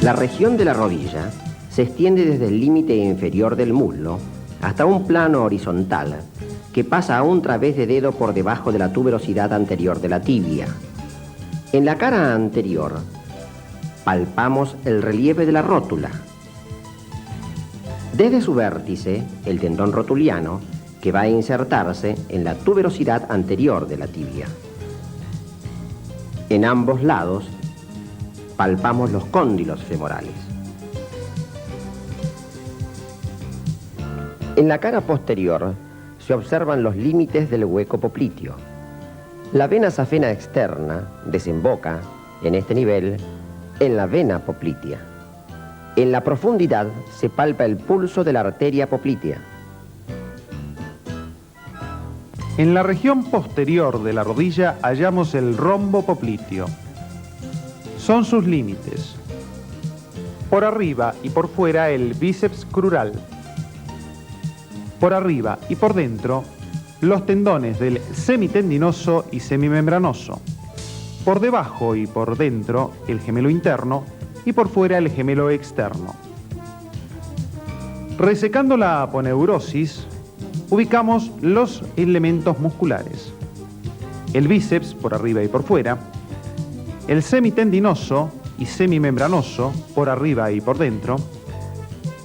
La región de la rodilla se extiende desde el límite inferior del muslo hasta un plano horizontal que pasa a un través de dedo por debajo de la tuberosidad anterior de la tibia. En la cara anterior palpamos el relieve de la rótula. Desde su vértice, el tendón rotuliano, que va a insertarse en la tuberosidad anterior de la tibia. En ambos lados palpamos los cóndilos femorales. En la cara posterior se observan los límites del hueco popliteo. La vena safena externa desemboca, en este nivel, en la vena poplitea. En la profundidad se palpa el pulso de la arteria poplitea. En la región posterior de la rodilla hallamos el rombo popliteo. Son sus límites. Por arriba y por fuera el bíceps crural. Por arriba y por dentro los tendones del semitendinoso y semimembranoso. Por debajo y por dentro el gemelo interno y por fuera el gemelo externo. Resecando la aponeurosis, ubicamos los elementos musculares. El bíceps por arriba y por fuera, el semitendinoso y semimembranoso por arriba y por dentro,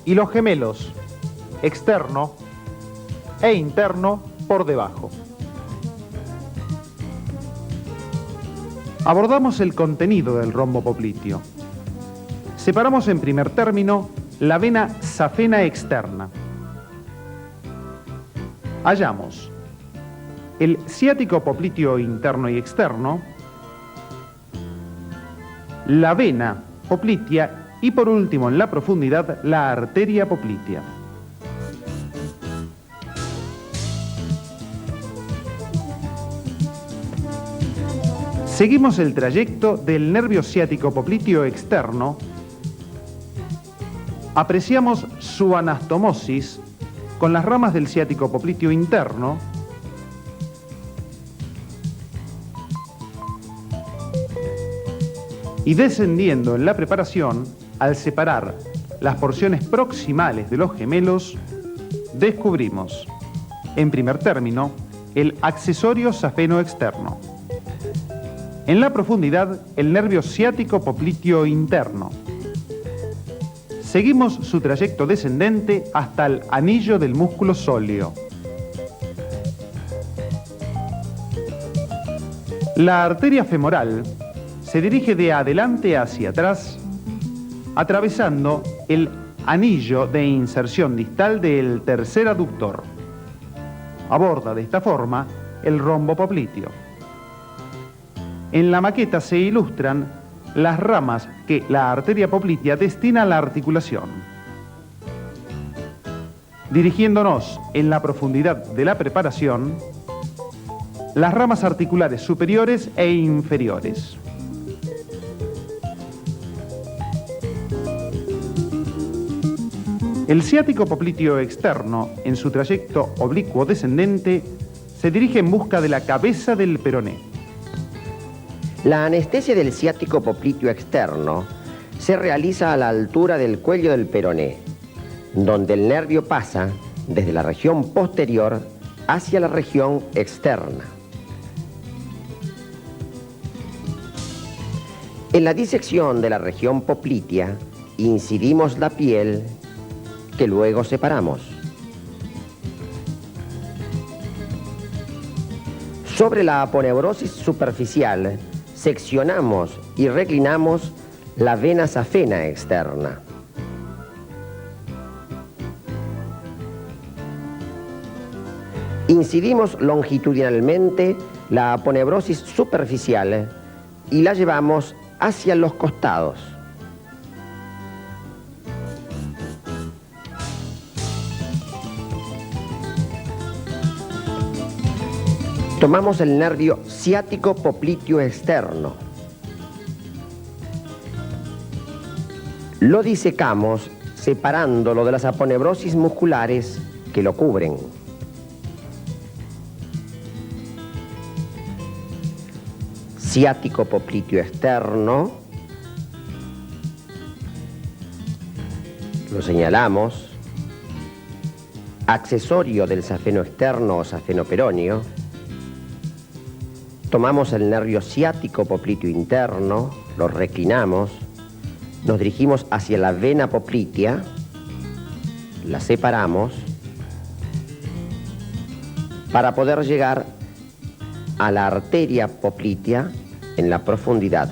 y los gemelos externo e interno por debajo. Abordamos el contenido del rombo popliteo. Separamos en primer término la vena safena externa. Hallamos el ciático popliteo interno y externo, la vena poplitea y por último en la profundidad la arteria poplitea. Seguimos el trayecto del nervio ciático popliteo externo, apreciamos su anastomosis con las ramas del ciático popliteo interno y descendiendo en la preparación, al separar las porciones proximales de los gemelos, descubrimos, en primer término, el accesorio safeno externo. En la profundidad, el nervio ciático popliteo interno. Seguimos su trayecto descendente hasta el anillo del músculo sóleo. La arteria femoral se dirige de adelante hacia atrás, atravesando el anillo de inserción distal del tercer aductor. Aborda de esta forma el rombo popliteo. En la maqueta se ilustran las ramas que la arteria poplitea destina a la articulación. Dirigiéndonos en la profundidad de la preparación, las ramas articulares superiores e inferiores. El ciático popliteo externo, en su trayecto oblicuo descendente, se dirige en busca de la cabeza del peroné. La anestesia del ciático popliteo externo se realiza a la altura del cuello del peroné, donde el nervio pasa desde la región posterior hacia la región externa. En la disección de la región poplitea incidimos la piel que luego separamos. Sobre la aponeurosis superficial seccionamos y reclinamos la vena safena externa. Incidimos longitudinalmente la aponeurosis superficial y la llevamos hacia los costados. Tomamos el nervio ciático popliteo externo. Lo disecamos separándolo de las aponeurosis musculares que lo cubren. Ciático popliteo externo, Lo señalamos. Accesorio del safeno externo o safeno peroneo. Tomamos el nervio ciático popliteo interno, lo reclinamos, nos dirigimos hacia la vena poplitea, la separamos para poder llegar a la arteria poplitea en la profundidad.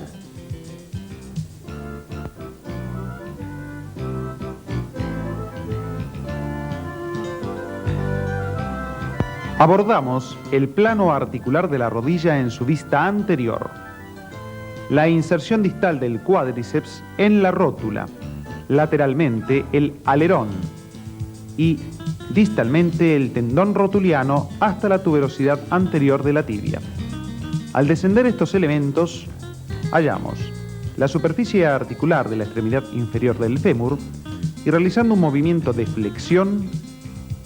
Abordamos el plano articular de la rodilla en su vista anterior, la inserción distal del cuádriceps en la rótula, lateralmente el alerón y distalmente el tendón rotuliano hasta la tuberosidad anterior de la tibia. Al descender estos elementos, hallamos la superficie articular de la extremidad inferior del fémur y realizando un movimiento de flexión,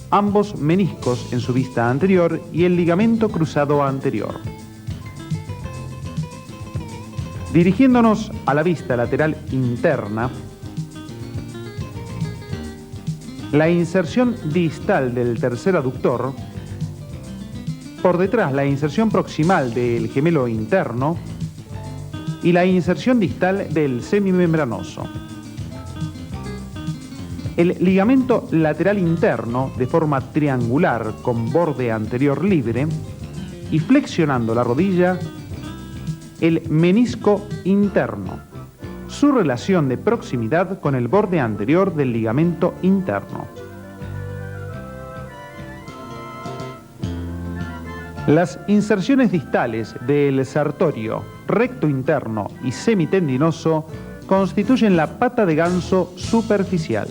ambos meniscos en su vista anterior y el ligamento cruzado anterior. Dirigiéndonos a la vista lateral interna, la inserción distal del tercer aductor, por detrás la inserción proximal del gemelo interno y la inserción distal del semimembranoso. El ligamento lateral interno de forma triangular con borde anterior libre y flexionando la rodilla, el menisco interno, su relación de proximidad con el borde anterior del ligamento interno. Las inserciones distales del sartorio, recto interno y semitendinoso constituyen la pata de ganso superficial.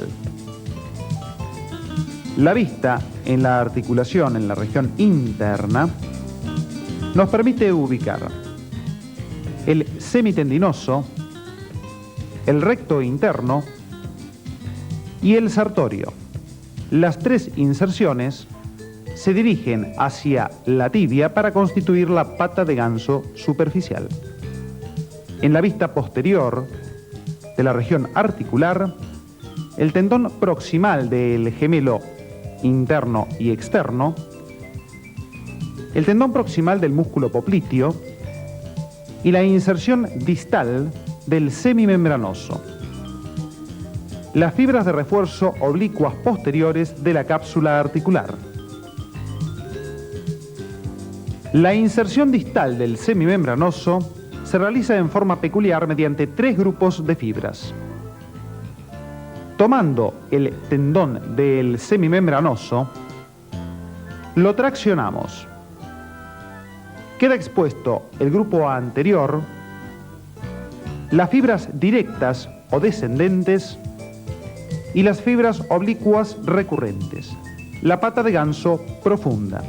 La vista en la articulación en la región interna nos permite ubicar el semitendinoso, el recto interno y el sartorio. Las tres inserciones se dirigen hacia la tibia para constituir la pata de ganso superficial. En la vista posterior de la región articular, el tendón proximal del gemelo interno y externo, el tendón proximal del músculo popliteo y la inserción distal del semimembranoso. Las fibras de refuerzo oblicuas posteriores de la cápsula articular. La inserción distal del semimembranoso se realiza en forma peculiar mediante tres grupos de fibras. Tomando el tendón del semimembranoso, lo traccionamos. Queda expuesto el grupo anterior, las fibras directas o descendentes y las fibras oblicuas recurrentes, la pata de ganso profunda.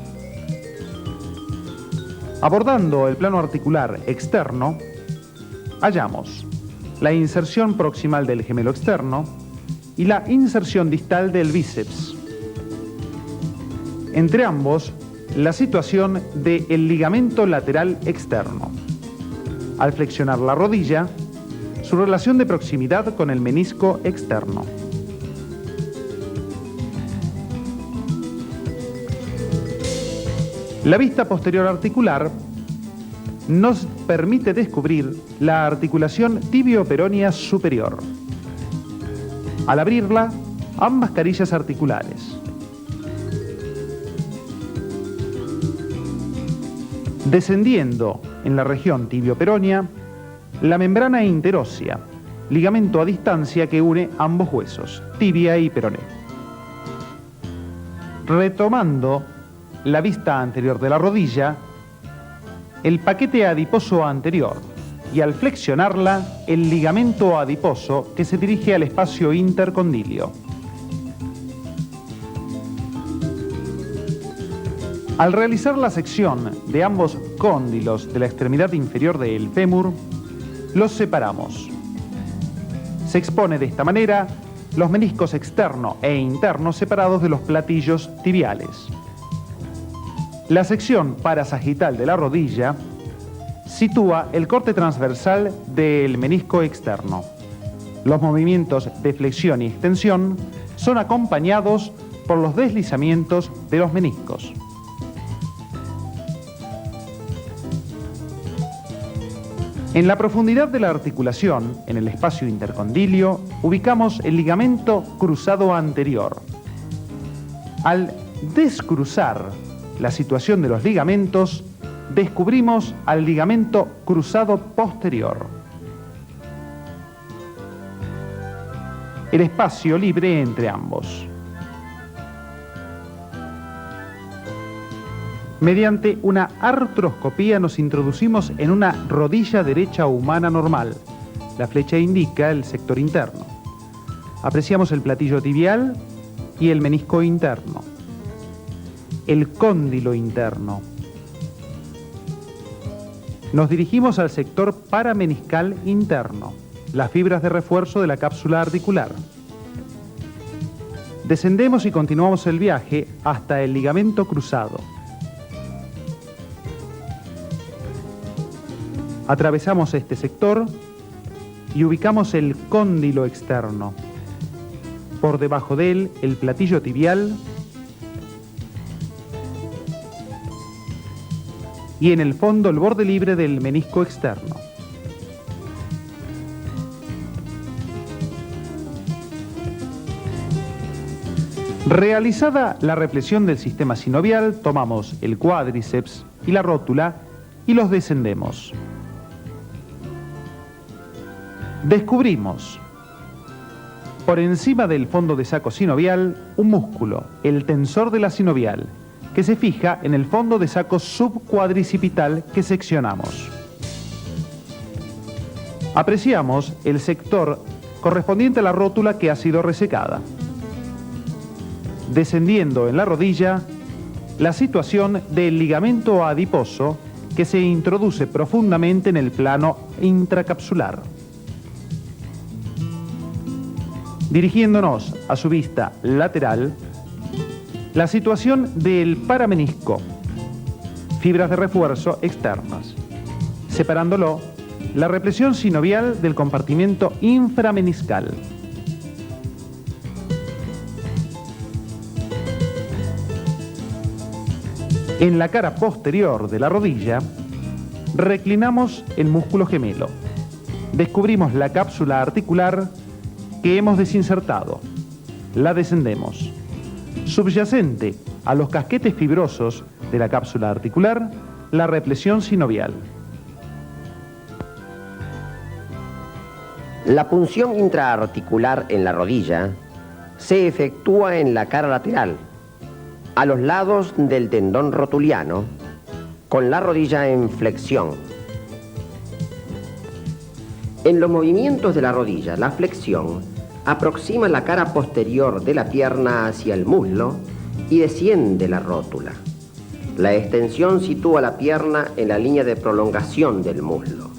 Abordando el plano articular externo, hallamos la inserción proximal del gemelo externo y la inserción distal del bíceps. Entre ambos, la situación del ligamento lateral externo. Al flexionar la rodilla, su relación de proximidad con el menisco externo. La vista posterior articular nos permite descubrir la articulación tibio-peronea superior. Al abrirla, ambas carillas articulares. Descendiendo en la región tibio-peronea, la membrana interósea, ligamento a distancia que une ambos huesos, tibia y peroné. Retomando la vista anterior de la rodilla, el paquete adiposo anterior y al flexionarla, el ligamento adiposo que se dirige al espacio intercondilio. Al realizar la sección de ambos cóndilos de la extremidad inferior del fémur, los separamos. Se expone de esta manera los meniscos externo e interno separados de los platillos tibiales. La sección parasagital de la rodilla sitúa el corte transversal del menisco externo. Los movimientos de flexión y extensión son acompañados por los deslizamientos de los meniscos. En la profundidad de la articulación, en el espacio intercondilio, ubicamos el ligamento cruzado anterior. Al descruzar la situación de los ligamentos, descubrimos al ligamento cruzado posterior. El espacio libre entre ambos. Mediante una artroscopía nos introducimos en una rodilla derecha humana normal. La flecha indica el sector interno. Apreciamos el platillo tibial y el menisco interno. El cóndilo interno. Nos dirigimos al sector parameniscal interno, las fibras de refuerzo de la cápsula articular. Descendemos y continuamos el viaje hasta el ligamento cruzado. Atravesamos este sector y ubicamos el cóndilo externo. Por debajo de él, el platillo tibial y en el fondo el borde libre del menisco externo. Realizada la reflexión del sistema sinovial, tomamos el cuádriceps y la rótula y los descendemos. Descubrimos por encima del fondo de saco sinovial un músculo, el tensor de la sinovial, que se fija en el fondo de saco subcuadricipital que seccionamos. Apreciamos el sector correspondiente a la rótula que ha sido resecada. Descendiendo en la rodilla, la situación del ligamento adiposo que se introduce profundamente en el plano intracapsular. Dirigiéndonos a su vista lateral, la situación del paramenisco, fibras de refuerzo externas. Separándolo, la reflexión sinovial del compartimento inframeniscal. En la cara posterior de la rodilla, reclinamos el músculo gemelo. Descubrimos la cápsula articular que hemos desinsertado. La descendemos. Subyacente a los casquetes fibrosos de la cápsula articular, la reflexión sinovial. La punción intraarticular en la rodilla se efectúa en la cara lateral, a los lados del tendón rotuliano, con la rodilla en flexión. En los movimientos de la rodilla, la flexión aproxima la cara posterior de la pierna hacia el muslo y desciende la rótula. La extensión sitúa la pierna en la línea de prolongación del muslo.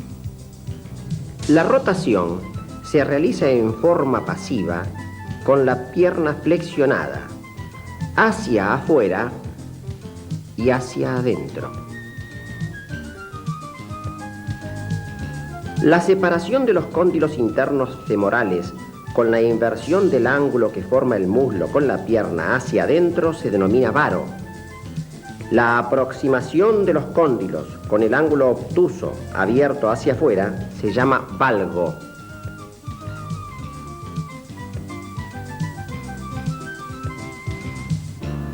La rotación se realiza en forma pasiva con la pierna flexionada hacia afuera y hacia adentro. La separación de los cóndilos internos femorales con la inversión del ángulo que forma el muslo con la pierna hacia adentro se denomina varo. La aproximación de los cóndilos con el ángulo obtuso abierto hacia afuera se llama valgo.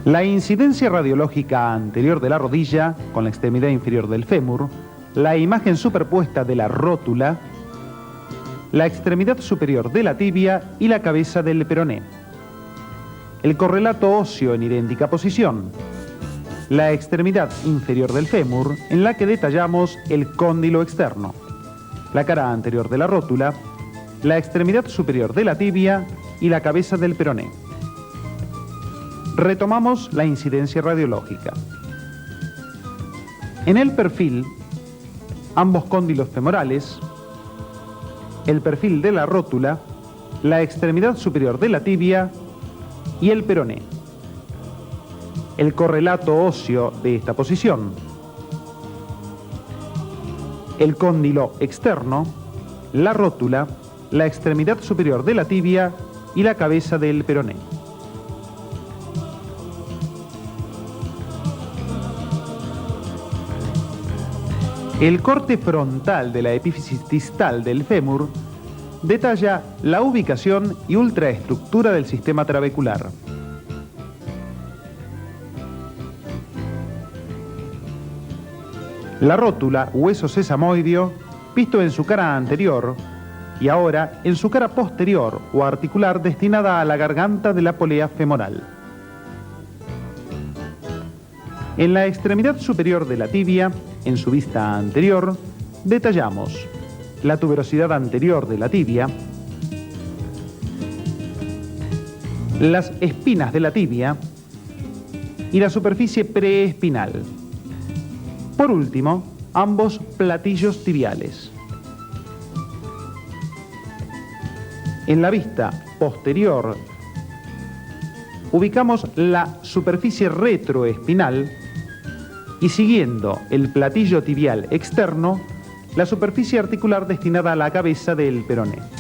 La incidencia radiológica anterior de la rodilla con la extremidad inferior del fémur, la imagen superpuesta de la rótula, la extremidad superior de la tibia y la cabeza del peroné. El correlato óseo en idéntica posición. La extremidad inferior del fémur, en la que detallamos el cóndilo externo. La cara anterior de la rótula, la extremidad superior de la tibia y la cabeza del peroné. Retomamos la incidencia radiológica. En el perfil, ambos cóndilos femorales, el perfil de la rótula, la extremidad superior de la tibia y el peroné. El correlato óseo de esta posición. El cóndilo externo, la rótula, la extremidad superior de la tibia y la cabeza del peroné. El corte frontal de la epífisis distal del fémur detalla la ubicación y ultraestructura del sistema trabecular. La rótula, hueso sesamoideo, visto en su cara anterior y ahora en su cara posterior o articular destinada a la garganta de la polea femoral. En la extremidad superior de la tibia, en su vista anterior, detallamos la tuberosidad anterior de la tibia, las espinas de la tibia y la superficie preespinal. Por último, ambos platillos tibiales. En la vista posterior, ubicamos la superficie retroespinal y siguiendo el platillo tibial externo, la superficie articular destinada a la cabeza del peroné.